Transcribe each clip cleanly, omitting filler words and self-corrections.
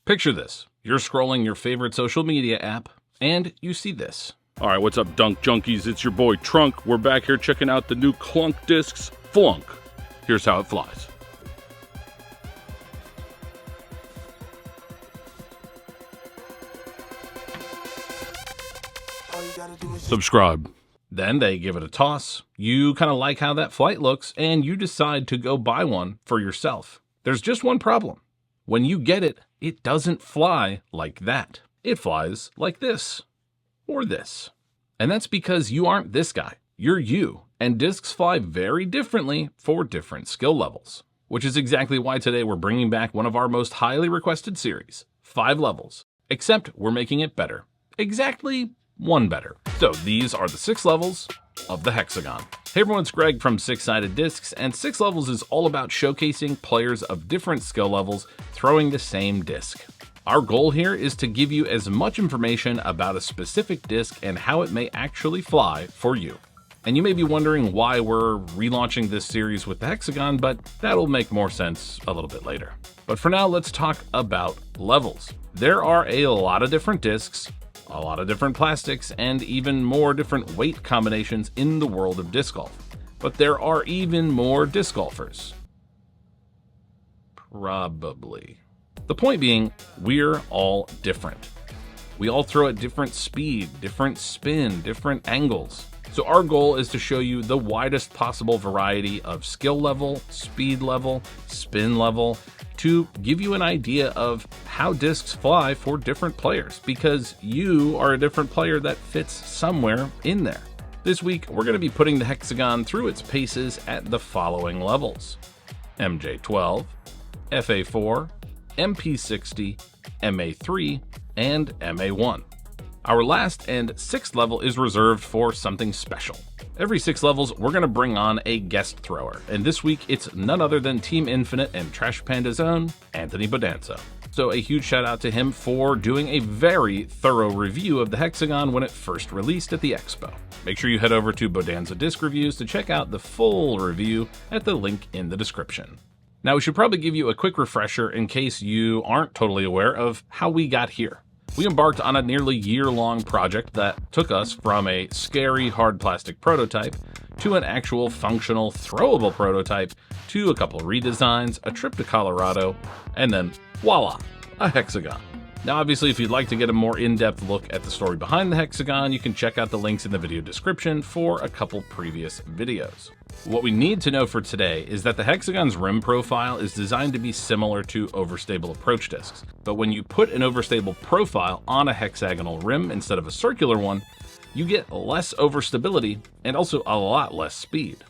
Picture this. You're scrolling your favorite social media app, and you see this. All right, what's up, Dunk Junkies? It's your boy Trunk. We're back here checking out the new Clunk Discs Flunk. Here's how it flies. Subscribe. Then they give it a toss. You kind of like how that flight looks, and you decide to go buy one for yourself. There's just one problem. When you get it, it doesn't fly like that. It flies like this, or this. And that's because you aren't this guy. You're you, and discs fly very differently for different skill levels. Which is exactly why today we're bringing back one of our most highly requested series, 5 levels. Except we're making it better. Exactly one better. So these are the 6 levels of the Hexagon. Hey everyone, it's Greg from 6-Sided Discs, and 6 levels is all about showcasing players of different skill levels throwing the same disc. Our goal here is to give you as much information about a specific disc and how it may actually fly for you. And you may be wondering why we're relaunching this series with the Hexagon, but that'll make more sense a little bit later. But for now, let's talk about levels. There are a lot of different discs, a lot of different plastics, and even more different weight combinations in the world of disc golf. But there are even more disc golfers. Probably. The point being, we're all different. We all throw at different speed, different spin, different angles. So our goal is to show you the widest possible variety of skill level, speed level, spin level, to give you an idea of how discs fly for different players, because you are a different player that fits somewhere in there. This week, we're going to be putting the Hexagon through its paces at the following levels: MJ12, FA4, MP60, MA3, and MA1. Our last and 6th level is reserved for something special. Every 6 levels, we're going to bring on a guest thrower, and this week it's none other than Team Infinite and Trash Panda's own Anthony Bodanza. So a huge shout out to him for doing a very thorough review of the Hexagon when it first released at the Expo. Make sure you head over to Bodanza Disc Reviews to check out the full review at the link in the description. Now we should probably give you a quick refresher in case you aren't totally aware of how we got here. We embarked on a nearly year-long project that took us from a scary hard plastic prototype to an actual functional throwable prototype to a couple redesigns, a trip to Colorado, and then voila, a Hexagon. Now obviously if you'd like to get a more in-depth look at the story behind the Hexagon, you can check out the links in the video description for a couple previous videos. What we need to know for today is that the Hexagon's rim profile is designed to be similar to overstable approach discs, but when you put an overstable profile on a hexagonal rim instead of a circular one, you get less overstability and also a lot less speed.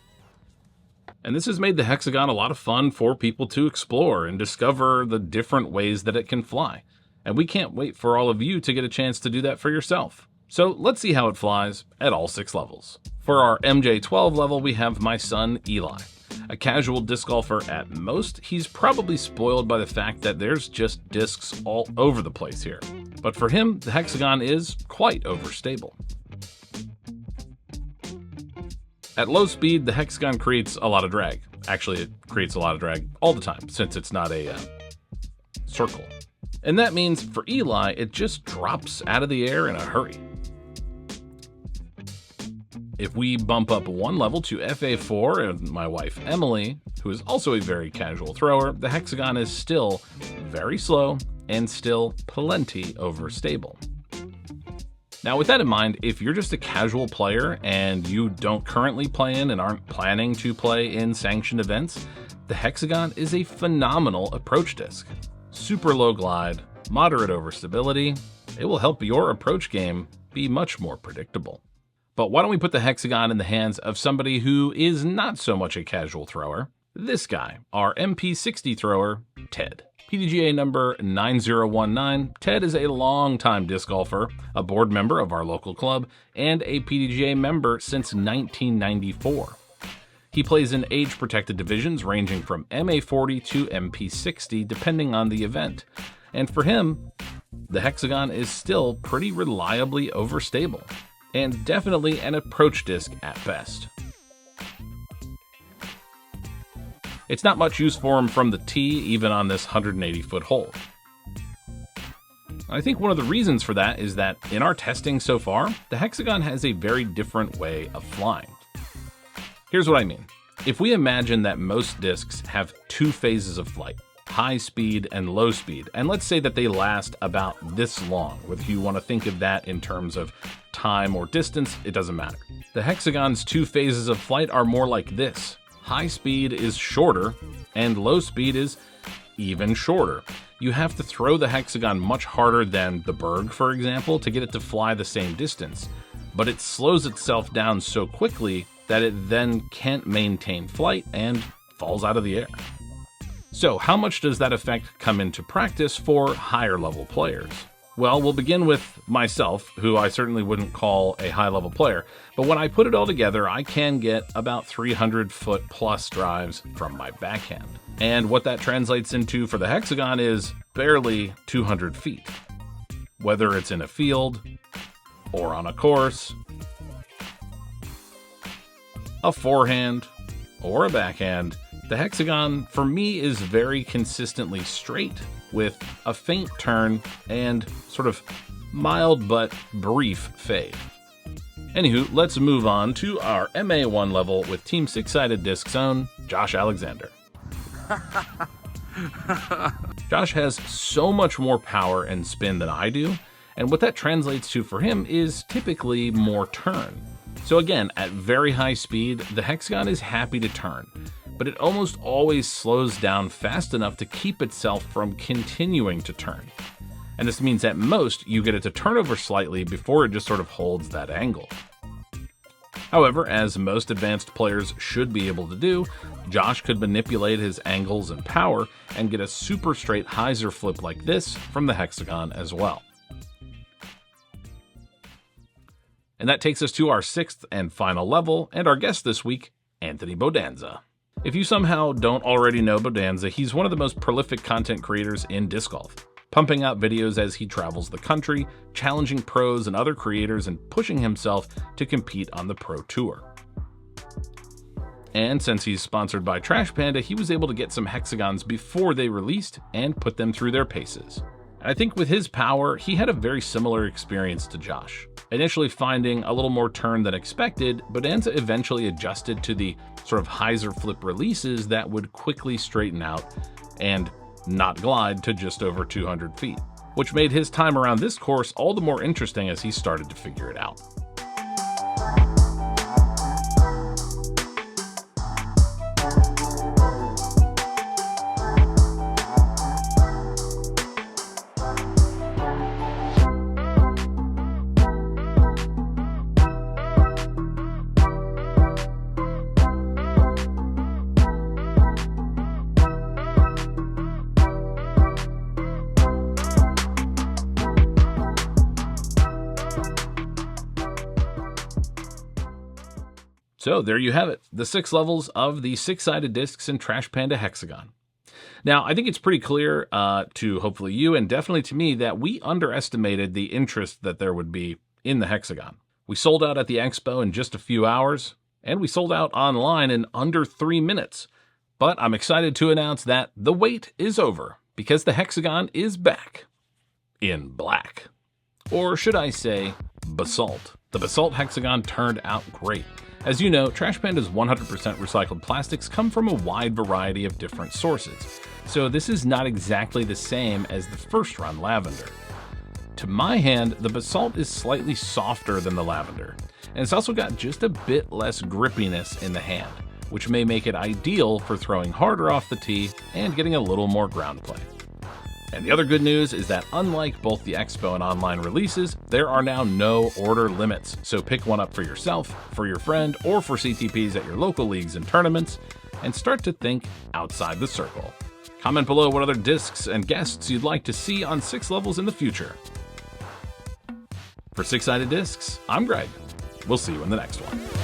And this has made the Hexagon a lot of fun for people to explore and discover the different ways that it can fly. And we can't wait for all of you to get a chance to do that for yourself. So let's see how it flies at all 6 levels. For our MJ12 level, we have my son Eli. A casual disc golfer at most, he's probably spoiled by the fact that there's just discs all over the place here. But for him, the Hexagon is quite overstable. At low speed, the Hexagon creates a lot of drag. Actually, it creates a lot of drag all the time, since it's not a circle. And that means for Eli, it just drops out of the air in a hurry. If we bump up one level to FA4 and my wife Emily, who is also a very casual thrower, the Hexagon is still very slow and still plenty overstable. Now with that in mind, if you're just a casual player and you don't currently play in and aren't planning to play in sanctioned events, the Hexagon is a phenomenal approach disc. Super low glide, moderate overstability, it will help your approach game be much more predictable. But why don't we put the Hexagon in the hands of somebody who is not so much a casual thrower? This guy, our MP60 thrower, Ted. PDGA number 9019, Ted is a longtime disc golfer, a board member of our local club, and a PDGA member since 1994. He plays in age-protected divisions ranging from MA40 to MP60 depending on the event. And for him, the Hexagon is still pretty reliably overstable, and definitely an approach disc at best. It's not much use for him from the tee, even on this 180-foot hole. I think one of the reasons for that is that in our testing so far, the Hexagon has a very different way of flying. Here's what I mean. If we imagine that most discs have two phases of flight, high speed and low speed, and let's say that they last about this long, whether you want to think of that in terms of time or distance, it doesn't matter. The Hexagon's two phases of flight are more like this. High speed is shorter, and low speed is even shorter. You have to throw the Hexagon much harder than the Berg, for example, to get it to fly the same distance. But it slows itself down so quickly that it then can't maintain flight and falls out of the air. So how much does that effect come into practice for higher level players? Well, we'll begin with myself, who I certainly wouldn't call a high level player, but when I put it all together, I can get about 300 foot plus drives from my backhand. And what that translates into for the Hexagon is barely 200 feet. Whether it's in a field, or on a course, a forehand, or a backhand, the Hexagon for me is very consistently straight with a faint turn and sort of mild but brief fade. Anywho, let's move on to our MA1 level with Team Six-Sided Disc's own Josh Alexander. Josh has so much more power and spin than I do, and what that translates to for him is typically more turn. So again, at very high speed, the Hexagon is happy to turn, but it almost always slows down fast enough to keep itself from continuing to turn. And this means at most, you get it to turn over slightly before it just sort of holds that angle. However, as most advanced players should be able to do, Josh could manipulate his angles and power and get a super straight hyzer flip like this from the Hexagon as well. And that takes us to our sixth and final level, and our guest this week, Anthony Bodanza. If you somehow don't already know Bodanza, he's one of the most prolific content creators in disc golf, pumping out videos as he travels the country, challenging pros and other creators and pushing himself to compete on the Pro Tour. And since he's sponsored by Trash Panda, he was able to get some Hexagons before they released and put them through their paces. And I think with his power, he had a very similar experience to Josh. Initially finding a little more turn than expected, Bodanza eventually adjusted to the sort of hyzer flip releases that would quickly straighten out and not glide to just over 200 feet, which made his time around this course all the more interesting as he started to figure it out. So there you have it, the 6 levels of the Six-Sided Discs and Trash Panda Hexagon. Now, I think it's pretty clear to hopefully you and definitely to me that we underestimated the interest that there would be in the Hexagon. We sold out at the expo in just a few hours, and we sold out online in under 3 minutes. But I'm excited to announce that the wait is over because the Hexagon is back in black. Or should I say, basalt. The basalt Hexagon turned out great. As you know, Trash Panda's 100% recycled plastics come from a wide variety of different sources, so this is not exactly the same as the first run lavender. To my hand, the basalt is slightly softer than the lavender, and it's also got just a bit less grippiness in the hand, which may make it ideal for throwing harder off the tee and getting a little more ground play. And the other good news is that unlike both the Expo and online releases, there are now no order limits. So pick one up for yourself, for your friend, or for CTPs at your local leagues and tournaments, and start to think outside the circle. Comment below what other discs and guests you'd like to see on 6 levels in the future. For Six-Sided Discs, I'm Greg. We'll see you in the next one.